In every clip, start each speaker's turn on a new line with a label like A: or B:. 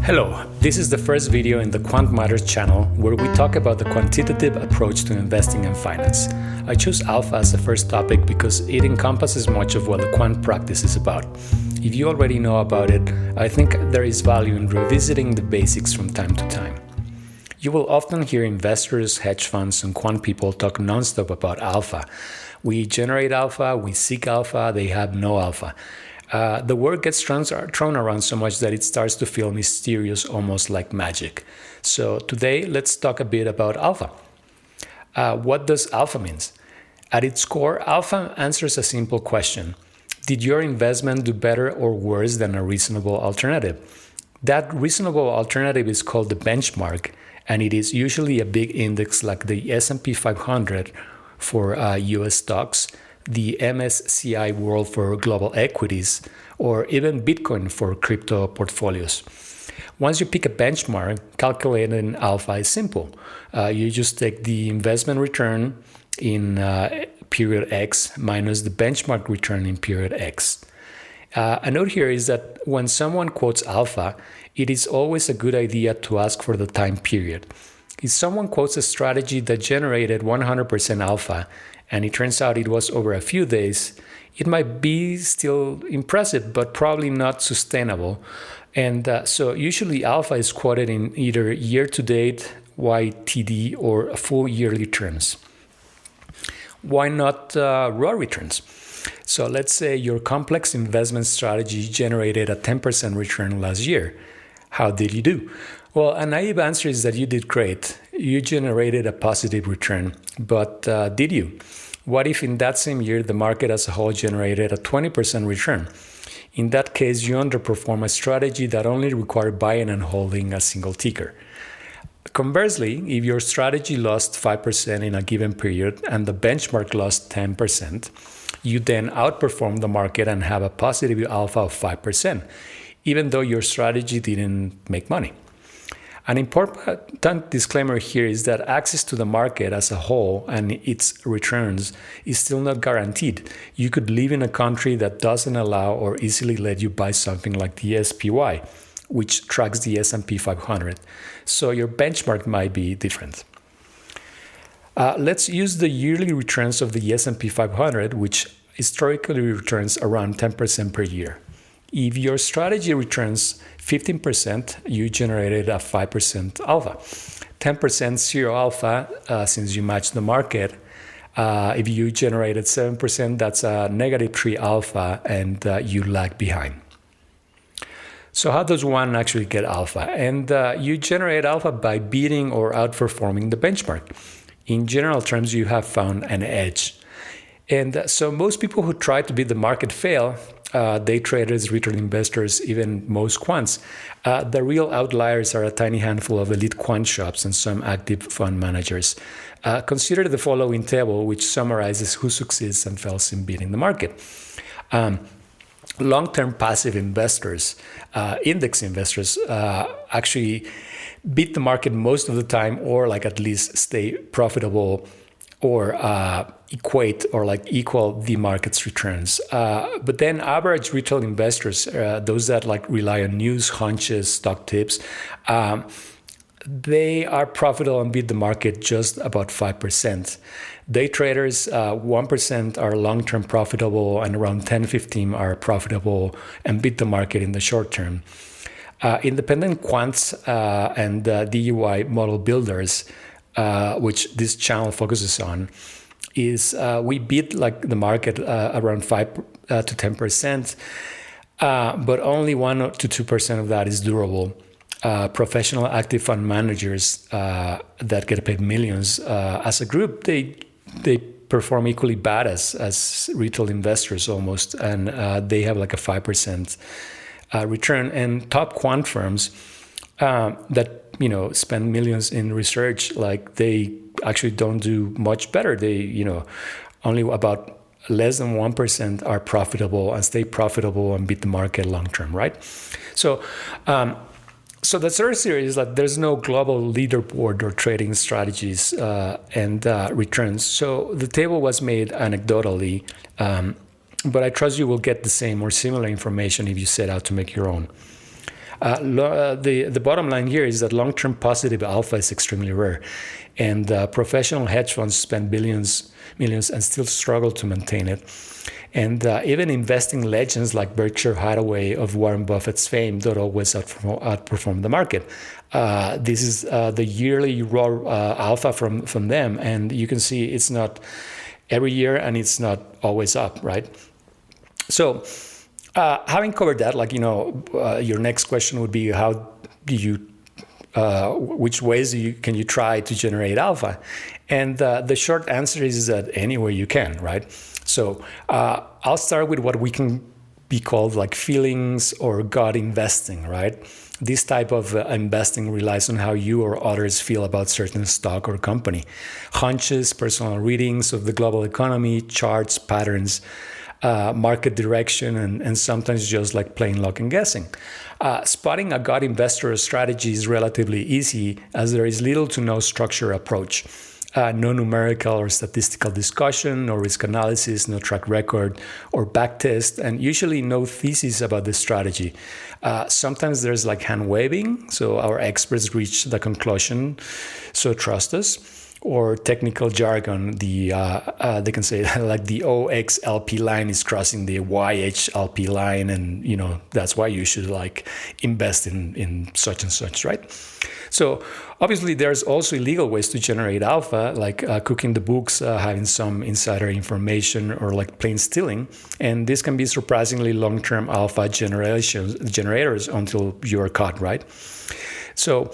A: Hello, this is the first video in the Quant Matters channel where we talk about the quantitative approach to investing and finance. I chose alpha as the first topic because it encompasses much of what the quant practice is about. If you already know about it, I think there is value in revisiting the basics from time to time. You will often hear investors, hedge funds, and quant people talk nonstop about alpha. We generate alpha, we seek alpha, they have no alpha. The word gets thrown around so much that it starts to feel mysterious, almost like magic. So today, let's talk a bit about alpha. What does alpha mean? At its core, alpha answers a simple question. Did your investment do better or worse than a reasonable alternative? That reasonable alternative is called the benchmark, and it is usually a big index like the S&P 500 for US stocks, the MSCI World for global equities, or even Bitcoin for crypto portfolios. Once you pick a benchmark, calculating alpha is simple. You just take the investment return in period X minus the benchmark return in period X. A note here is that when someone quotes alpha, it is always a good idea to ask for the time period. If someone quotes a strategy that generated 100% alpha, and it turns out it was over a few days, it might be still impressive, but probably not sustainable. And so usually alpha is quoted in either year-to-date, YTD, or full yearly terms. Why not raw returns? So let's say your complex investment strategy generated a 10% return last year. How did you do? Well, a naive answer is that you did great. You generated a positive return. But did you? What if in that same year the market as a whole generated a 20% return? In that case, you underperform a strategy that only required buying and holding a single ticker. Conversely, if your strategy lost 5% in a given period and the benchmark lost 10%, you then outperform the market and have a positive alpha of 5%, even though your strategy didn't make money. An important disclaimer here is that access to the market as a whole and its returns is still not guaranteed. You could live in a country that doesn't allow or easily let you buy something like the SPY, which tracks the S&P 500. So your benchmark might be different. Let's use the yearly returns of the S&P 500, which historically returns around 10% per year. If your strategy returns 15%, you generated a 5% alpha. 10% zero alpha since you match the market. If you generated 7%, that's a negative 3 alpha and you lag behind. So how does one actually get alpha? And you generate alpha by beating or outperforming the benchmark. In general terms, you have found an edge. And so most people who try to beat the market fail. Day traders, retail investors, even most quants. The real outliers are a tiny handful of elite quant shops and some active fund managers. Consider the following table, which summarizes who succeeds and fails in beating the market. Long-term passive investors, index investors, actually beat the market most of the time, or like at least stay profitable, or equate or like equal the market's returns. But then average retail investors, those that like rely on news, hunches, stock tips, they are profitable and beat the market just about 5%. Day traders, 1% are long-term profitable and around 10-15 are profitable and beat the market in the short term. Independent quants and DUI model builders, which this channel focuses on, is we beat like the market around 5 to 10%, but only 1 to 2% of that is durable. Professional active fund managers that get paid millions as a group, they perform equally bad as retail investors almost, and they have like a 5% return. And top quant firms that spend millions in research, like they actually don't do much better. They, only about less than 1% are profitable and stay profitable and beat the market long term, right? So the third theory is that there's no global leaderboard or trading strategies and returns. So the table was made anecdotally, but I trust you will get the same or similar information if you set out to make your own. The bottom line here is that long-term positive alpha is extremely rare, and professional hedge funds spend millions, and still struggle to maintain it. And even investing legends like Berkshire Hathaway of Warren Buffett's fame don't always outperform the market. This is the yearly raw alpha from them, and you can see it's not every year and it's not always up, right? So having covered that, your next question would be, how do you which ways can you try to generate alpha? And the short answer is that any way you can, right? So I'll start with what we can be called like feelings or gut investing, right? This type of investing relies on how you or others feel about certain stock or company. Hunches, personal readings of the global economy, charts, patterns, market direction, and sometimes just like plain luck and guessing. Spotting a gut investor strategy is relatively easy, as there is little to no structure approach. No numerical or statistical discussion, no risk analysis, no track record or backtest, and usually no thesis about the strategy. Sometimes there's like hand waving, so our experts reach the conclusion, so trust us. Or technical jargon, they can say like the OXLP line is crossing the YHLP line, and that's why you should like invest in such and such, right? So obviously there's also illegal ways to generate alpha, like cooking the books, having some insider information, or like plain stealing. And this can be surprisingly long-term alpha generators until you're caught, right? So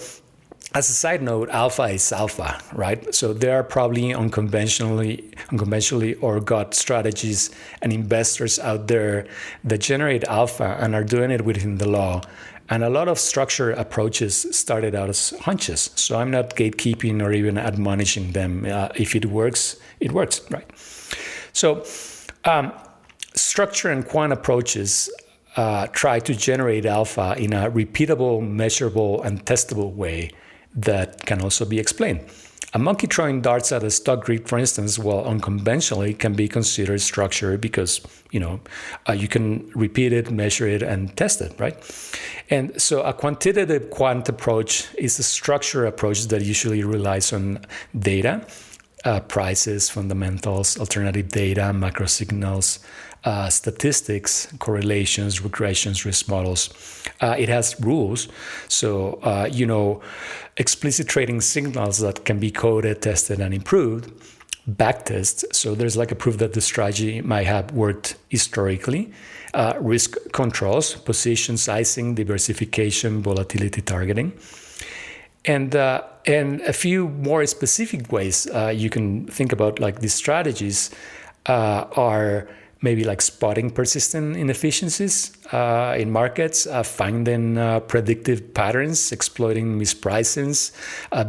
A: as a side note, alpha is alpha, right? So there are probably unconventionally or gut strategies and investors out there that generate alpha and are doing it within the law. And a lot of structured approaches started out as hunches. So I'm not gatekeeping or even admonishing them. If it works, it works, right? So structure and quant approaches try to generate alpha in a repeatable, measurable, and testable way that can also be explained. A monkey throwing darts at a stock grid, for instance, while unconventionally can be considered structured because, you can repeat it, measure it, and test it, right? And so a quantitative quant approach is a structured approach that usually relies on data, prices, fundamentals, alternative data, macro signals, statistics, correlations, regressions, risk models. It has rules, so explicit trading signals that can be coded, tested, and improved. Backtests, so there's like a proof that the strategy might have worked historically. Risk controls, position sizing, diversification, volatility targeting. And a few more specific ways you can think about like these strategies are maybe like spotting persistent inefficiencies in markets, finding predictive patterns, exploiting mispricings,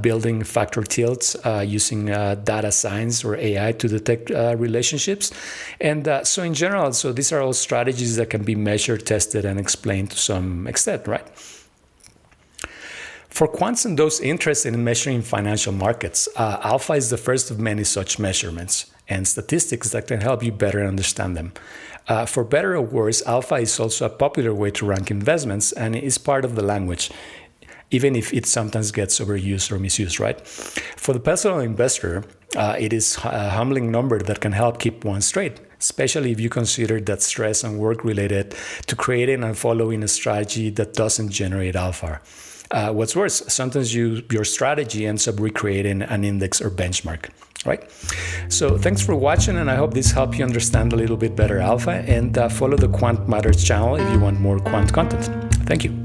A: building factor tilts, using data science or AI to detect relationships. And so in general, so these are all strategies that can be measured, tested, and explained to some extent, right? For quants and those interested in measuring financial markets, alpha is the first of many such measurements and statistics that can help you better understand them. For better or worse, alpha is also a popular way to rank investments and is part of the language, even if it sometimes gets overused or misused, right? For the personal investor, it is a humbling number that can help keep one straight, especially if you consider that stress and work related to creating and following a strategy that doesn't generate alpha. What's worse, sometimes your strategy ends up recreating an index or benchmark, right? So thanks for watching, and I hope this helped you understand a little bit better alpha, and follow the Quant Matters channel if you want more quant content. Thank you.